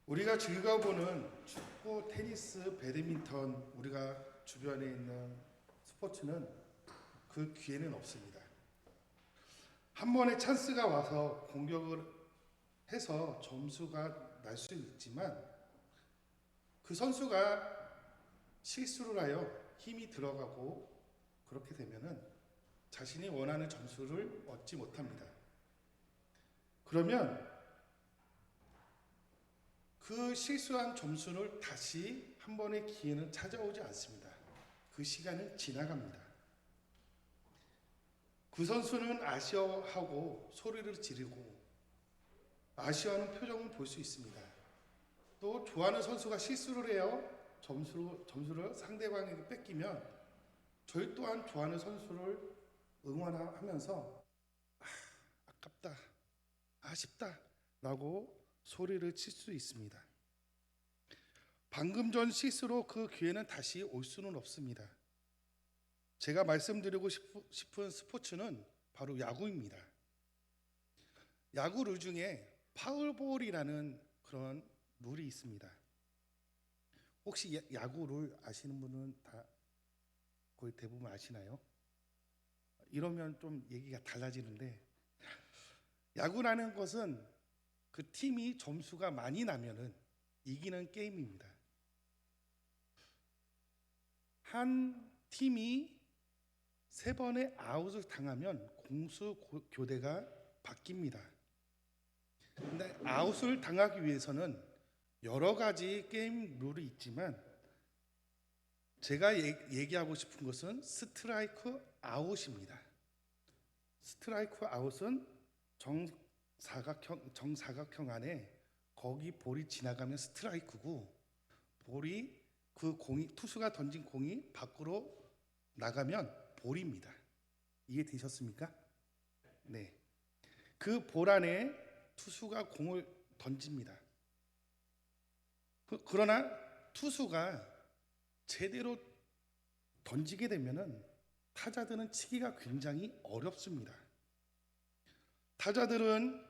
우리가 즐겨보는 축구, 테니스, 배드민턴, 우리가 주변에 있는 스포츠는 그 기회는 없습니다. 한 번의 찬스가 와서 공격을 해서 점수가 날 수 있지만 그 선수가 실수를 하여 힘이 들어가고 그렇게 되면은 자신이 원하는 점수를 얻지 못합니다. 그러면 그 실수한 점수를 다시 한 번의 기회는 찾아오지 않습니다. 그 시간은 지나갑니다. 그 선수는 아쉬워하고 소리를 지르고 아쉬워하는 표정을 볼 수 있습니다. 또 좋아하는 선수가 실수를 해요. 점수를 상대방에게 뺏기면 저희 또한 좋아하는 선수를 응원하면서 아깝다, 아쉽다 라고 소리를 칠 수 있습니다. 방금 전 실수로 그 기회는 다시 올 수는 없습니다. 제가 말씀드리고 싶은 스포츠는 바로 야구입니다. 야구 룰 중에 파울볼이라는 그런 룰이 있습니다. 혹시 야구 룰 아시는 분은 다 거의 대부분 아시나요? 이러면 좀 얘기가 달라지는데, 야구라는 것은 그 팀이 점수가 많이 나면은 이기는 게임입니다. 한 팀이 3번의 아웃을 당하면 공수 교대가 바뀝니다. 근데 아웃을 당하기 위해서는 여러 가지 게임 룰이 있지만 제가 얘기하고 싶은 것은 스트라이크 아웃입니다. 스트라이크 아웃은 정사각형 안에 거기 볼이 지나가면 스트라이크고, 투수가 던진 공이 밖으로 나가면 볼입니다. 이해되셨습니까? 네. 그 볼 안에 투수가 공을 던집니다. 그러나 투수가 제대로 던지게 되면은 타자들은 치기가 굉장히 어렵습니다. 타자들은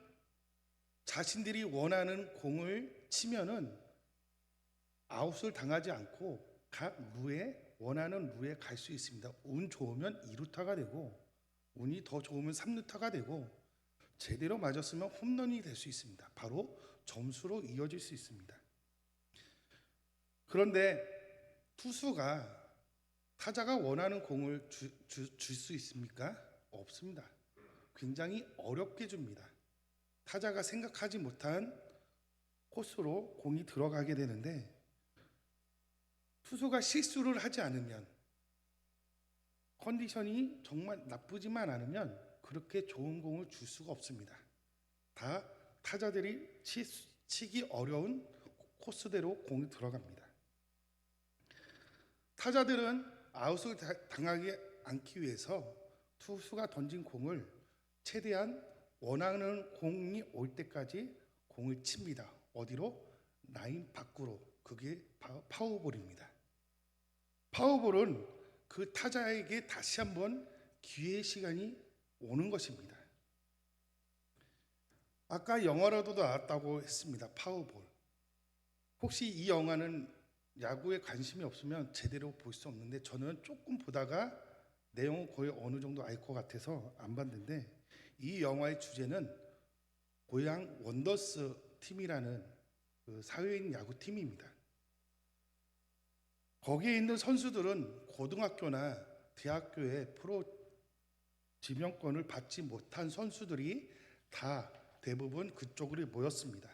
자신들이 원하는 공을 치면은 아웃을 당하지 않고 원하는 루에 갈 수 있습니다. 운 좋으면 2루타가 되고, 운이 더 좋으면 3루타가 되고, 제대로 맞았으면 홈런이 될 수 있습니다. 바로 점수로 이어질 수 있습니다. 그런데 타자가 원하는 공을 줄 수 있습니까? 없습니다. 굉장히 어렵게 줍니다. 타자가 생각하지 못한 코스로 공이 들어가게 되는데, 투수가 실수를 하지 않으면, 컨디션이 정말 나쁘지만 않으면 그렇게 좋은 공을 줄 수가 없습니다. 다 타자들이 치기 어려운 코스대로 공이 들어갑니다. 타자들은 아웃을 당하지 않기 위해서 투수가 던진 공을 최대한 원하는 공이 올 때까지 공을 칩니다. 어디로? 라인 밖으로. 그게 파워볼입니다. 파워볼은 그 타자에게 다시 한번 기회의 시간이 오는 것입니다. 아까 영화로도 나왔다고 했습니다. 파워볼. 혹시 이 영화는 야구에 관심이 없으면 제대로 볼 수 없는데, 저는 조금 보다가 내용은 거의 어느 정도 알 것 같아서 안 봤는데, 이 영화의 주제는 고향 원더스 팀이라는 그 사회인 야구팀입니다. 거기에 있는 선수들은 고등학교나 대학교에 프로 지명권을 받지 못한 선수들이 다 대부분 그쪽으로 모였습니다.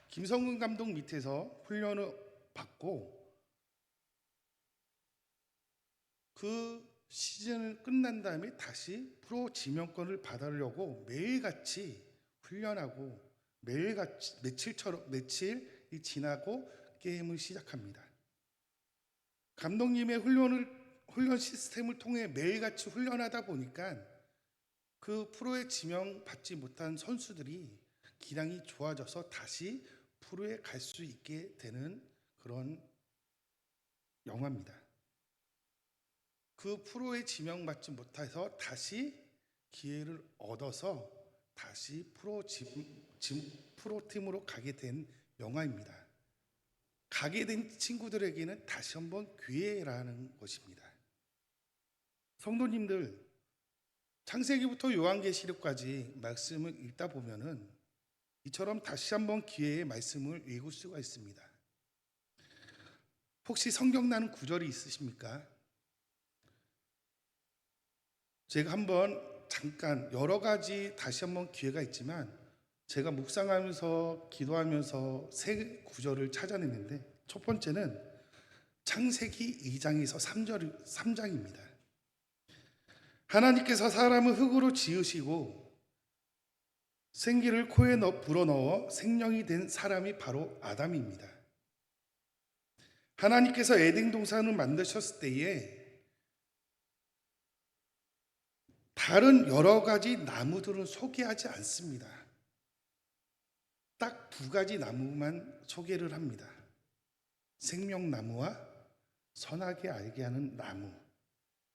김성근 감독 밑에서 훈련을 받고 그 시즌을 끝난 다음에 다시 프로 지명권을 받으려고 매일같이 훈련하고 며칠이 지나고 게임을 시작합니다. 감독님의 훈련 시스템을 통해 매일같이 훈련하다 보니까 그 프로에 지명받지 못한 선수들이 기량이 좋아져서 다시 프로에 갈 수 있게 되는 그런 영화입니다. 그 프로에 지명받지 못해서 다시 기회를 얻어서 다시 프로팀으로 가게 된 영화입니다. 가게 된 친구들에게는 다시 한번 기회라는 것입니다. 성도님들, 창세기부터 요한계시록까지 말씀을 읽다 보면은 이처럼 다시 한번 기회의 말씀을 읽을 수가 있습니다. 혹시 성경나는 구절이 있으십니까? 제가 한번 잠깐 여러 가지 다시 한번 기회가 있지만 제가 묵상하면서 기도하면서 세 구절을 찾아냈는데 첫 번째는 창세기 2장에서 3장입니다. 하나님께서 사람을 흙으로 지으시고 생기를 코에 불어넣어 생명이 된 사람이 바로 아담입니다. 하나님께서 에덴 동산을 만드셨을 때에 다른 여러 가지 나무들은 소개하지 않습니다. 딱 두 가지 나무만 소개를 합니다. 생명나무와 선하게 알게 하는 나무.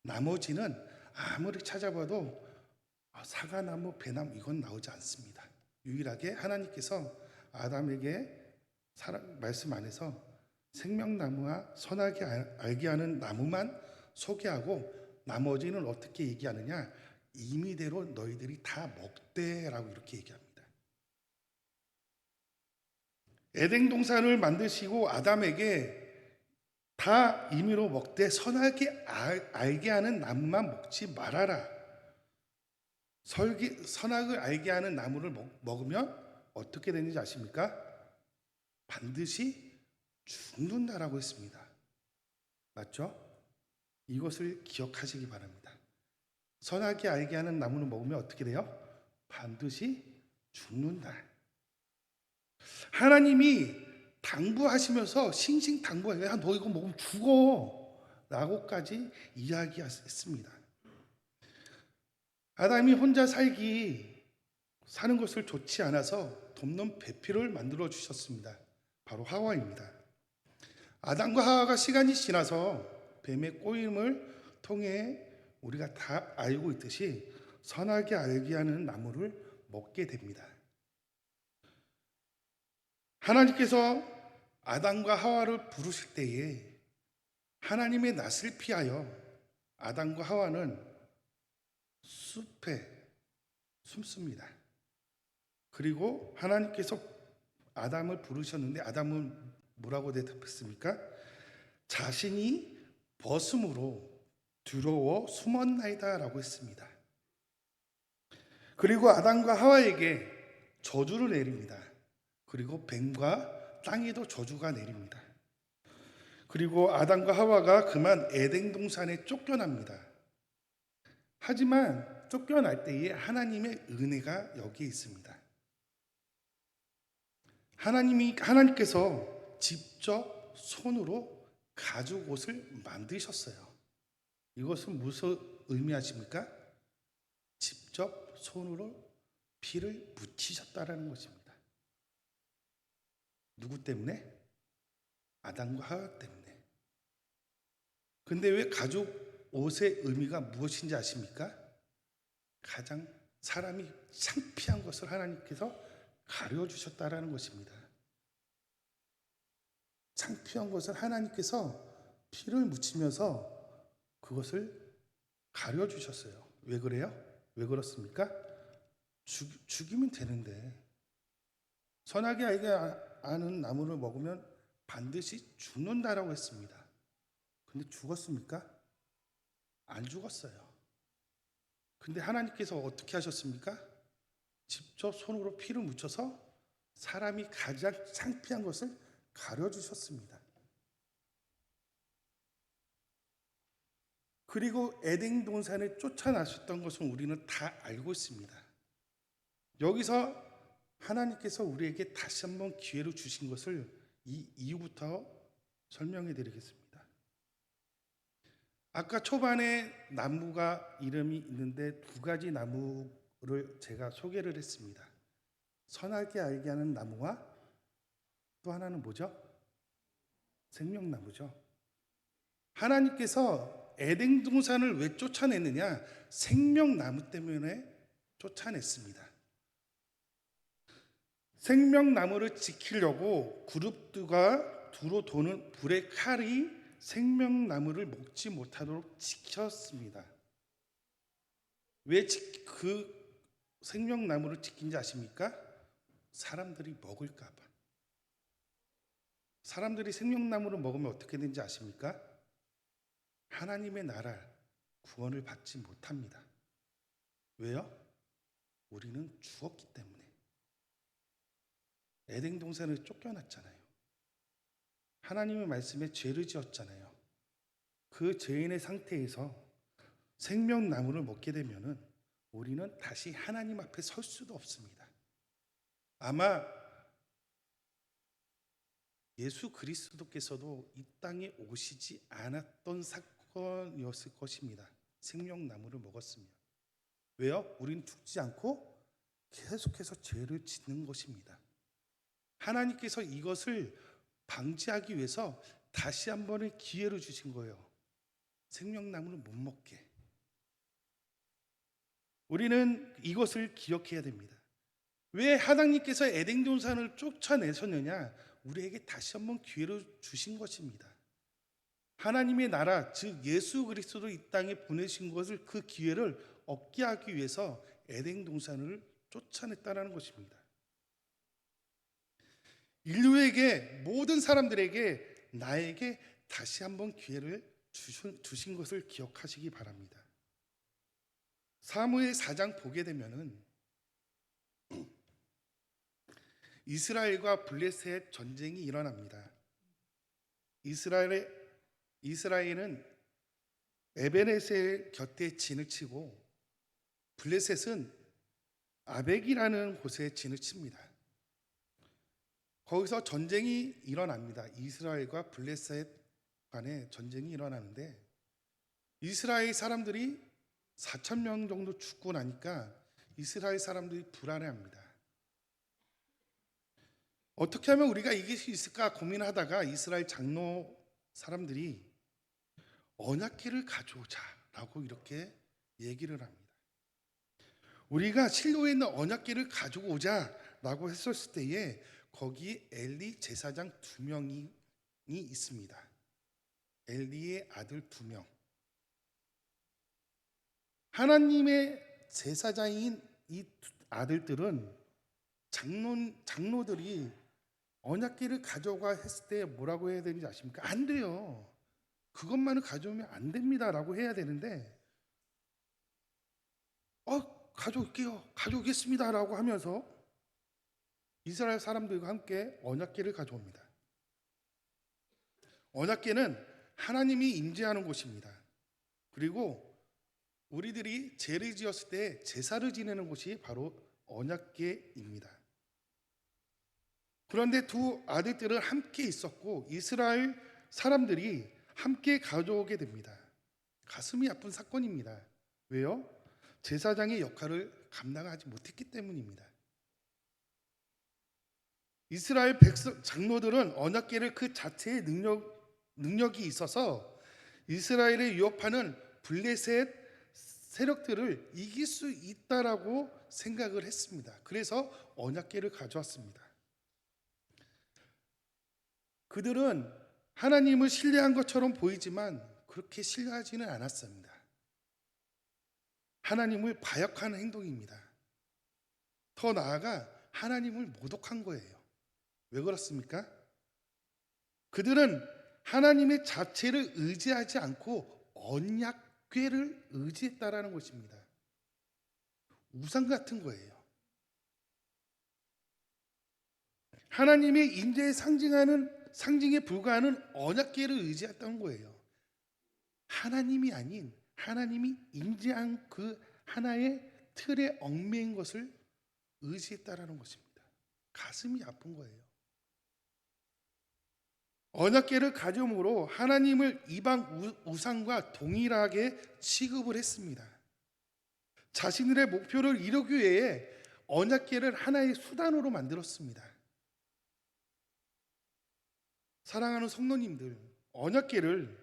나머지는 아무리 찾아봐도 사과나무, 배나무 이건 나오지 않습니다. 유일하게 하나님께서 아담에게 말씀 안에서 생명나무와 선하게 알게 하는 나무만 소개하고 나머지는 어떻게 얘기하느냐? 임의대로 너희들이 다 먹되라고 이렇게 얘기합니다. 에덴 동산을 만드시고 아담에게 다 임의로 먹되 선하게 알게 하는 나무만 먹지 말아라. 선악을 알게 하는 나무를 먹으면 어떻게 되는지 아십니까? 반드시 죽는다라고 했습니다. 맞죠? 이것을 기억하시기 바랍니다. 선하게 알게 하는 나무를 먹으면 어떻게 돼요? 반드시 죽는다. 하나님이 당부하시면서 싱싱당부하게 너 이거 먹으면 죽어 라고까지 이야기했습니다. 아담이 혼자 사는 것을 좋지 않아서 돕는 배필을 만들어 주셨습니다. 바로 하와입니다. 아담과 하와가 시간이 지나서 뱀의 꼬임을 통해 우리가 다 알고 있듯이 선하게 알게 하는 나무를 먹게 됩니다. 하나님께서 아담과 하와를 부르실 때에 하나님의 낯을 피하여 아담과 하와는 숲에 숨습니다. 그리고 하나님께서 아담을 부르셨는데 아담은 뭐라고 대답했습니까? 자신이 벗음으로 두려워 숨었나이다 라고 했습니다. 그리고 아담과 하와에게 저주를 내립니다. 그리고 뱀과 땅에도 저주가 내립니다. 그리고 아담과 하와가 그만 에덴 동산에 쫓겨납니다. 하지만 쫓겨날 때에 하나님의 은혜가 여기에 있습니다. 하나님께서 직접 손으로 가죽 옷을 만드셨어요. 이것은 무슨 의미하십니까? 직접 손으로 피를 묻히셨다라는 것입니다. 누구 때문에? 아담과 하와 때문에. 근데 왜 가죽 옷의 의미가 무엇인지 아십니까? 가장 사람이 창피한 것을 하나님께서 가려주셨다라는 것입니다. 창피한 것을 하나님께서 피를 묻히면서 그것을 가려주셨어요. 왜 그래요? 왜 그렇습니까? 죽이면 되는데 선하게 알게 아는 나무를 먹으면 반드시 죽는다라고 했습니다. 근데 죽었습니까? 안 죽었어요. 근데 하나님께서 어떻게 하셨습니까? 직접 손으로 피를 묻혀서 사람이 가장 창피한 것을 가려주셨습니다. 그리고 에덴 동산에 쫓아나셨던 것은 우리는 다 알고 있습니다. 여기서 하나님께서 우리에게 다시 한번 기회를 주신 것을 이 이유부터 설명해 드리겠습니다. 아까 초반에 나무가 이름이 있는데 두 가지 나무를 제가 소개를 했습니다. 선하게 알게 하는 나무와 또 하나는 뭐죠? 생명나무죠. 하나님께서 에덴 동산을 왜 쫓아냈느냐? 생명나무 때문에 쫓아냈습니다. 생명나무를 지키려고 그룹들과 두루 도는 불의 칼이 생명나무를 먹지 못하도록 지켰습니다. 왜 그 생명나무를 지킨지 아십니까? 사람들이 먹을까 봐. 사람들이 생명나무를 먹으면 어떻게 되는지 아십니까? 하나님의 나라 구원을 받지 못합니다. 왜요? 우리는 죽었기 때문에. 에덴 동산을 쫓겨났잖아요. 하나님의 말씀에 죄를 지었잖아요. 그 죄인의 상태에서 생명나무를 먹게 되면은 우리는 다시 하나님 앞에 설 수도 없습니다. 아마 예수 그리스도께서도 이 땅에 오시지 않았던 사건이었을 것입니다. 생명나무를 먹었으면. 왜요? 우린 죽지 않고 계속해서 죄를 짓는 것입니다. 하나님께서 이것을 방지하기 위해서 다시 한 번의 기회를 주신 거예요. 생명나무를 못 먹게. 우리는 이것을 기억해야 됩니다. 왜 하나님께서 에덴 동산을 쫓아내셨느냐? 우리에게 다시 한번 기회를 주신 것입니다. 하나님의 나라, 즉 예수 그리스도를 이 땅에 보내신 것을, 그 기회를 얻게 하기 위해서 에덴 동산을 쫓아냈다는 것입니다. 인류에게, 모든 사람들에게, 나에게 다시 한번 기회를 주신 것을 기억하시기 바랍니다. 사무엘 4장 보게 되면은 이스라엘과 블레셋 전쟁이 일어납니다. 이스라엘은 에베네셀 곁에 진을 치고 블레셋은 아벡이라는 곳에 진을 칩니다. 거기서 전쟁이 일어납니다. 이스라엘과 블레셋 간에 전쟁이 일어나는데 이스라엘 사람들이 4,000명 정도 죽고 나니까 이스라엘 사람들이 불안해합니다. 어떻게 하면 우리가 이길 수 있을까 고민하다가 이스라엘 장로 사람들이 언약궤를 가져오자라고 이렇게 얘기를 합니다. 우리가 실로에 있는 언약궤를 가지고 오자라고 했었을 때에 거기 엘리 제사장 2명이 있습니다. 엘리의 아들 2명. 하나님의 제사장인 이 아들들은 장로들이 언약궤를 가져가 했을 때 뭐라고 해야 되는지 아십니까? 안 돼요. 그것만을 가져오면 안 됩니다라고 해야 되는데 가져오겠습니다라고 하면서 이스라엘 사람들과 함께 언약궤를 가져옵니다. 언약궤는 하나님이 임재하는 곳입니다. 그리고 우리들이 죄를 지었을 때 제사를 지내는 곳이 바로 언약궤입니다. 그런데 두 아들들은 함께 있었고 이스라엘 사람들이 함께 가져오게 됩니다. 가슴이 아픈 사건입니다. 왜요? 제사장의 역할을 감당하지 못했기 때문입니다. 이스라엘 장로들은 언약궤를 그 자체의 능력이 있어서 이스라엘을 위협하는 블레셋 세력들을 이길 수 있다라고 생각을 했습니다. 그래서 언약궤를 가져왔습니다. 그들은 하나님을 신뢰한 것처럼 보이지만 그렇게 신뢰하지는 않았습니다. 하나님을 바역하는 행동입니다. 더 나아가 하나님을 모독한 거예요. 왜 그렇습니까? 그들은 하나님의 자체를 의지하지 않고 언약궤를 의지했다라는 것입니다. 우상 같은 거예요. 하나님의 임재에 상징에 불과하는 언약궤를 의지했던 거예요. 하나님이 아닌 하나님이 임재한 그 하나의 틀에 얽매인 것을 의지했다라는 것입니다. 가슴이 아픈 거예요. 언약궤를 가져옴으로 하나님을 이방 우상과 동일하게 취급을 했습니다. 자신들의 목표를 이루기 위해 언약궤를 하나의 수단으로 만들었습니다. 사랑하는 성도님들, 언약궤는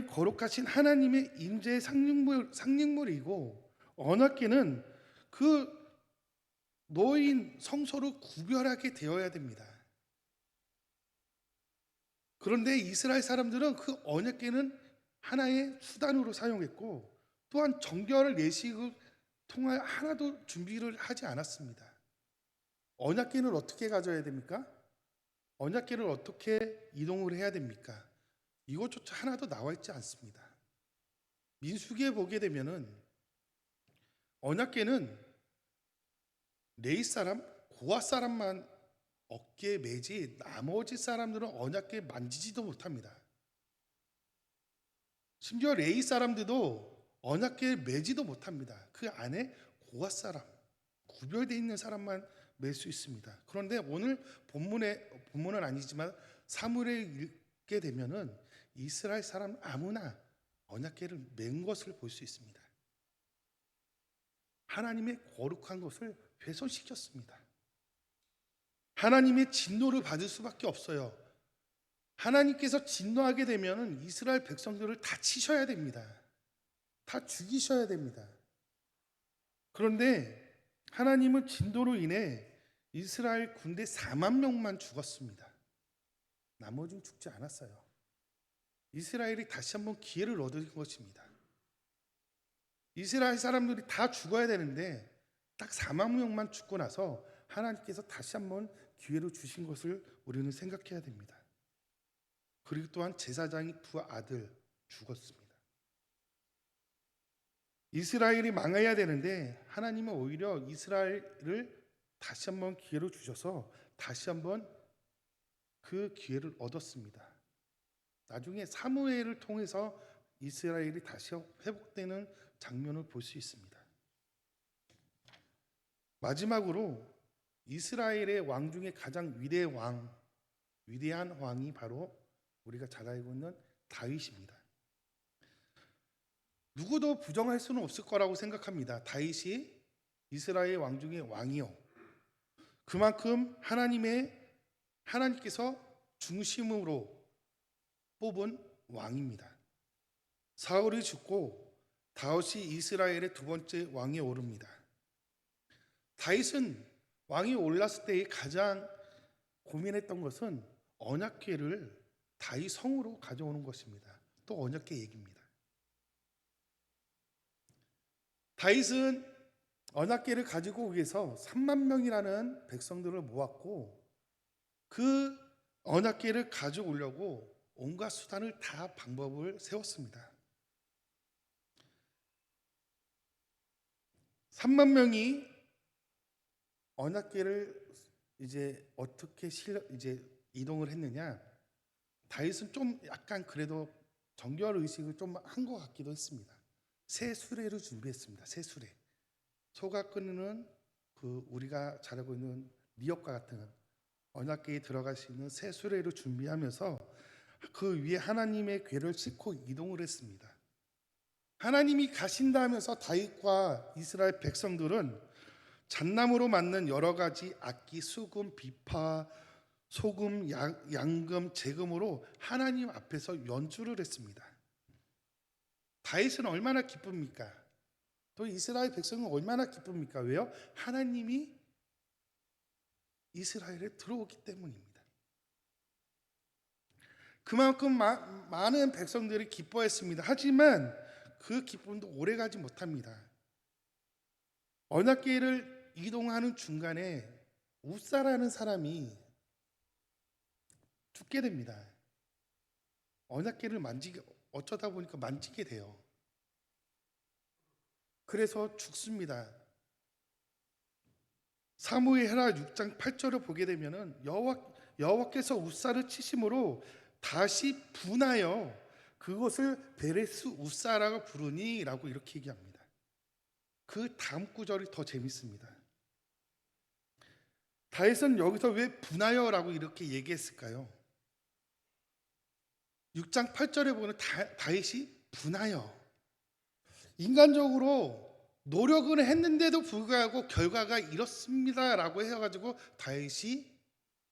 거룩하신 하나님의 임재의 상징물이고 언약궤는 그 노인, 성소를 구별하게 되어야 됩니다. 그런데 이스라엘 사람들은 그 언약궤는 하나의 수단으로 사용했고 또한 정결 예식을 통하여 하나도 준비를 하지 않았습니다. 언약궤는 어떻게 가져야 됩니까? 언약궤를 어떻게 이동을 해야 됩니까? 이것조차 하나도 나와 있지 않습니다. 민수기에 보게 되면은 언약궤는 레위 사람, 고핫 사람만 어깨에 매지 나머지 사람들은 언약궤 만지지도 못합니다. 심지어 레위 사람들도 언약궤 매지도 못합니다. 그 안에 고핫 사람, 구별되어 있는 사람만 맬 수 있습니다. 그런데 오늘 본문은 아니지만 사무엘에 읽게 되면은 이스라엘 사람 아무나 언약궤를 맨 것을 볼 수 있습니다. 하나님의 거룩한 것을 훼손시켰습니다. 하나님의 진노를 받을 수밖에 없어요. 하나님께서 진노하게 되면 이스라엘 백성들을 다 치셔야 됩니다. 다 죽이셔야 됩니다. 그런데 하나님은 진노로 인해 이스라엘 군대 4만 명만 죽었습니다. 나머지는 죽지 않았어요. 이스라엘이 다시 한번 기회를 얻은 것입니다. 이스라엘 사람들이 다 죽어야 되는데 딱 4만 명만 죽고 나서 하나님께서 다시 한번 기회를 주신 것을 우리는 생각해야 됩니다. 그리고 또한 제사장이 두 아들 죽었습니다. 이스라엘이 망해야 되는데 하나님은 오히려 이스라엘을 다시 한번 기회를 주셔서 다시 한번 그 기회를 얻었습니다. 나중에 사무엘을 통해서 이스라엘이 다시 회복되는 장면을 볼 수 있습니다. 마지막으로 이스라엘의 왕 중에 가장 위대한 왕이 바로 우리가 잘 알고 있는 다윗입니다. 누구도 부정할 수는 없을 거라고 생각합니다. 다윗이 이스라엘 왕 중에 왕이요. 그만큼 하나님께서 중심으로 뽑은 왕입니다. 사울이 죽고 다윗이 이스라엘의 두 번째 왕에 오릅니다. 다윗은 왕이 올랐을 때 가장 고민했던 것은 언약궤를 다윗 성으로 가져오는 것입니다. 또 언약궤 얘기입니다. 다윗은 언약궤를 가지고 오기 위해서 3만 명이라는 백성들을 모았고 그 언약궤를 가져오려고 온갖 수단을 다 방법을 세웠습니다. 3만 명이 언약궤를 이제 어떻게 이동을 했느냐? 다윗은 좀 약간 그래도 정결 의식을 좀 한 것 같기도 했습니다. 새 수레를 준비했습니다. 새 수레. 소가 끄는 그 우리가 잘 알고 있는 미역과 같은 언약궤에 들어갈 수 있는 새 수레를 준비하면서 그 위에 하나님의 궤를 싣고 이동을 했습니다. 하나님이 가신다 하면서 다윗과 이스라엘 백성들은 잣나무로 만든 여러 가지 악기, 수금, 비파, 소금, 양금, 재금으로 하나님 앞에서 연주를 했습니다. 다윗은 얼마나 기쁩니까? 또 이스라엘 백성은 얼마나 기쁩니까? 왜요? 하나님이 이스라엘에 들어오기 때문입니다. 그만큼 많은 백성들이 기뻐했습니다. 하지만 그 기쁨도 오래가지 못합니다. 언약궤를 이동하는 중간에 우사라는 사람이 죽게 됩니다. 언약궤를 어쩌다 보니까 만지게 돼요. 그래서 죽습니다. 사무엘하 6장 8절을 보게 되면은 여호와께서 우사를 치심으로 다시 분하여 그것을 베레스 우사라고 부르니라고 이렇게 얘기합니다. 그 다음 구절이 더 재밌습니다. 다윗은 여기서 왜 분하여라고 이렇게 얘기했을까요? 6장 8절에 보면 다윗이 분하여 인간적으로 노력을 했는데도 불구하고 결과가 이렇습니다라고 해가지고 다윗이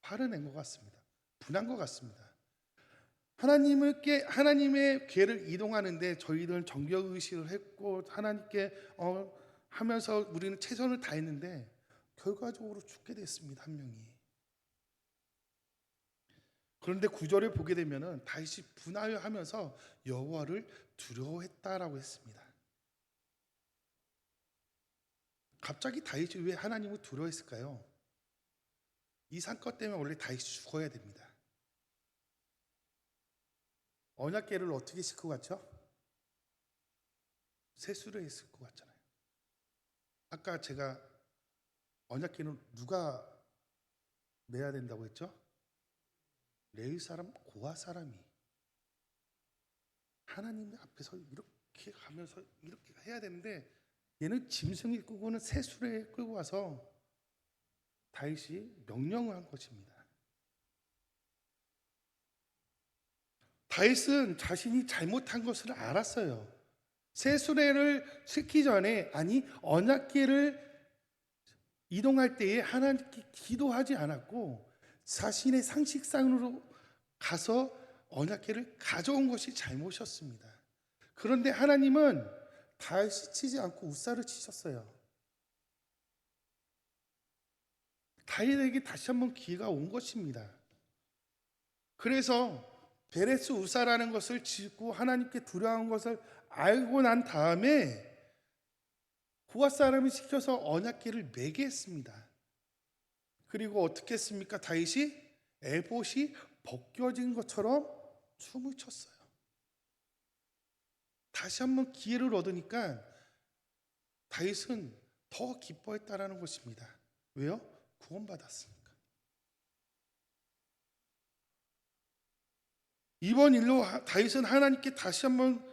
화를 낸 것 같습니다. 분한 것 같습니다. 하나님의 궤를 이동하는데 저희들은 정결의식을 했고 하나님께 하면서 우리는 최선을 다했는데 결과적으로 죽게 됐습니다. 한 명이. 그런데 9절을 보게 되면은 다윗이 분하여하면서 여호와를 두려워했다라고 했습니다. 갑자기 다윗이 왜 하나님을 두려워했을까요? 이 사건 때문에 원래 다윗이 죽어야 됩니다. 언약궤를 어떻게 싣고 갔죠? 세수를 했을 것 같잖아요. 아까 제가 언약궤는 누가 내야 된다고 했죠? 레위 사람, 고아 사람이 하나님 앞에서 이렇게 가면서 이렇게 해야 되는데 얘는 짐승을 끌고는 세수레에 끌고 와서 다윗이 명령을 한 것입니다. 다윗은 자신이 잘못한 것을 알았어요. 세수레를 싣기 전에, 아니 언약궤를 이동할 때에 하나님께 기도하지 않았고 자신의 상식상으로 가서 언약궤를 가져온 것이 잘못이었습니다. 그런데 하나님은 다윗이 치지 않고 우사를 치셨어요. 다윗에게 다시 한번 기회가 온 것입니다. 그래서 베레스 우사라는 것을 짓고 하나님께 두려워한 것을 알고 난 다음에 고아 사람을 시켜서 언약궤를 매게 했습니다. 그리고 어떻게 했습니까? 다윗이 에봇이 벗겨진 것처럼 춤을 췄어요. 다시 한번 기회를 얻으니까 다윗은 더 기뻐했다라는 것입니다. 왜요? 구원받았으니까. 이번 일로 다윗은 하나님께 다시 한번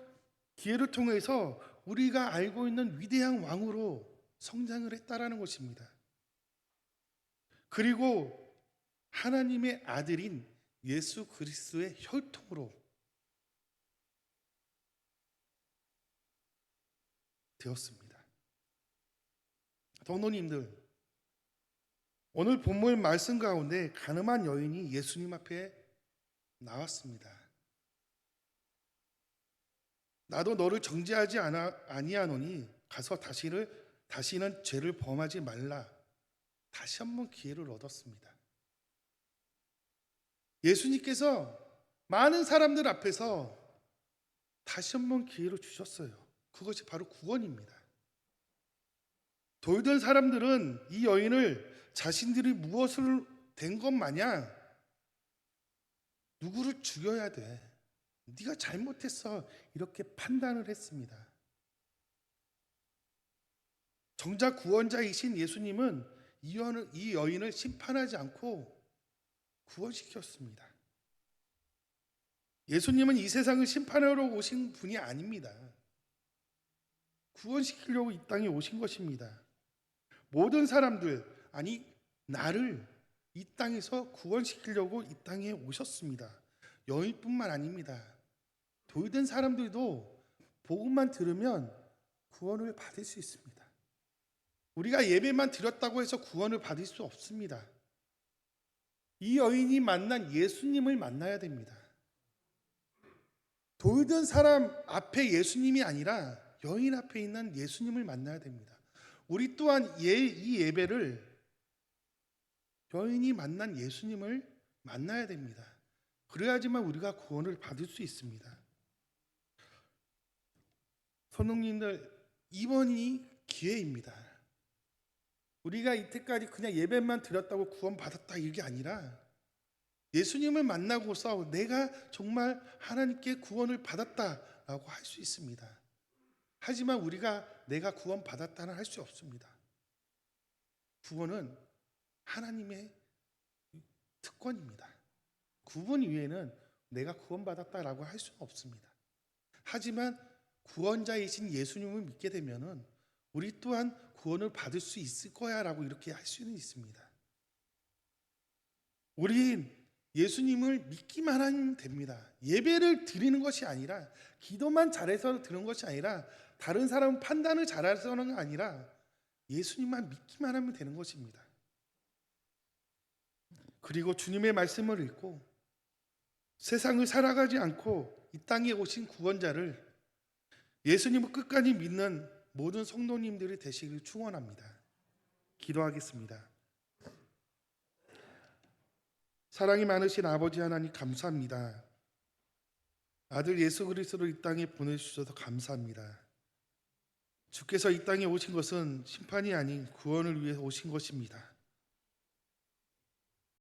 기회를 통해서 우리가 알고 있는 위대한 왕으로 성장을 했다라는 것입니다. 그리고 하나님의 아들인 예수 그리스도의 혈통으로 되었습니다. 성도님들, 오늘 본문 말씀 가운데 가늠한 여인이 예수님 앞에 나왔습니다. 나도 너를 정죄하지 아니하노니 가서 다시는 죄를 범하지 말라. 다시 한번 기회를 얻었습니다. 예수님께서 많은 사람들 앞에서 다시 한번 기회를 주셨어요. 그것이 바로 구원입니다. 돌던 사람들은 이 여인을 자신들이 무엇을 된 것 마냥 누구를 죽여야 돼, 네가 잘못했어, 이렇게 판단을 했습니다. 정작 구원자이신 예수님은 이 여인을 심판하지 않고 구원시켰습니다. 예수님은 이 세상을 심판하러 오신 분이 아닙니다. 구원시키려고 이 땅에 오신 것입니다. 모든 사람들, 아니 나를 이 땅에서 구원시키려고 이 땅에 오셨습니다. 여인뿐만 아닙니다. 돌된 사람들도 복음만 들으면 구원을 받을 수 있습니다. 우리가 예배만 드렸다고 해서 구원을 받을 수 없습니다. 이 여인이 만난 예수님을 만나야 됩니다. 돌던 사람 앞에 예수님이 아니라 여인 앞에 있는 예수님을 만나야 됩니다. 우리 또한 이 예배를 여인이 만난 예수님을 만나야 됩니다. 그래야지만 우리가 구원을 받을 수 있습니다. 성도님들, 이번이 기회입니다. 우리가 이때까지 그냥 예배만 드렸다고 구원받았다 이게 아니라 예수님을 만나고서 내가 정말 하나님께 구원을 받았다라고 할 수 있습니다. 하지만 우리가 내가 구원받았다는 할 수 없습니다. 구원은 하나님의 특권입니다. 구원 이외에는 내가 구원받았다라고 할 수는 없습니다. 하지만 구원자이신 예수님을 믿게 되면은 우리 또한 구원을 받을 수 있을 거야라고 이렇게 할 수는 있습니다. 우린 예수님을 믿기만 하면 됩니다. 예배를 드리는 것이 아니라, 기도만 잘해서 드는 것이 아니라, 다른 사람 판단을 잘해서는 아니라 예수님만 믿기만 하면 되는 것입니다. 그리고 주님의 말씀을 읽고 세상을 살아가지 않고 이 땅에 오신 구원자를, 예수님을 끝까지 믿는 모든 성도님들이 되시길 축원합니다. 기도하겠습니다. 사랑이 많으신 아버지 하나님 감사합니다. 아들 예수 그리스도를 이 땅에 보내주셔서 감사합니다. 주께서 이 땅에 오신 것은 심판이 아닌 구원을 위해 오신 것입니다.